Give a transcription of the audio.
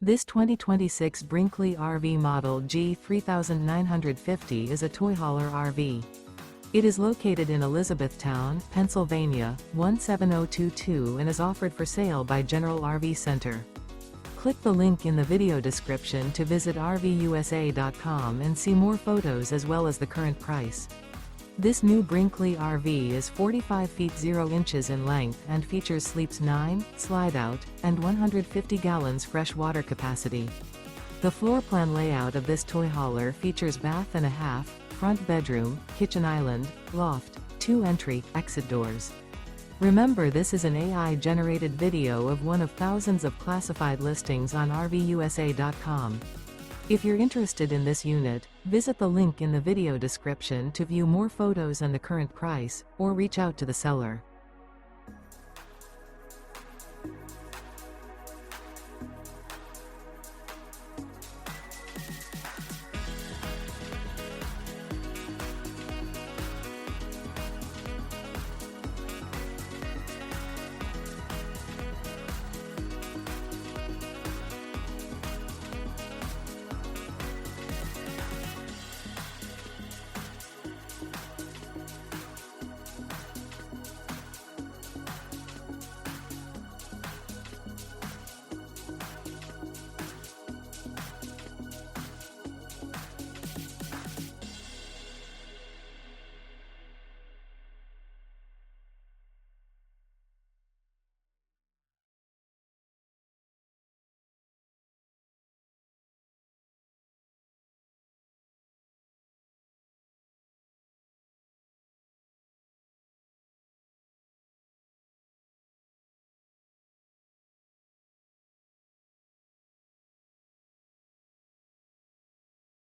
This 2026 Brinkley RV Model G 3950 is a toy hauler RV. It is located in Elizabethtown, Pennsylvania, 17022 and is offered for sale by General RV Center. Click the link in the video description to visit RVUSA.com and see more photos as well as the current price. This new Brinkley RV is 45 feet 0 inches in length and features sleeps 9, slide-out, and 150 gallons fresh water capacity. The floor plan layout of this toy hauler features bath and a half, front bedroom, kitchen island, loft, 2 entry/exit doors. Remember, this is an AI-generated video of one of thousands of classified listings on RVUSA.com. If you're interested in this unit, visit the link in the video description to view more photos and the current price, or reach out to the seller.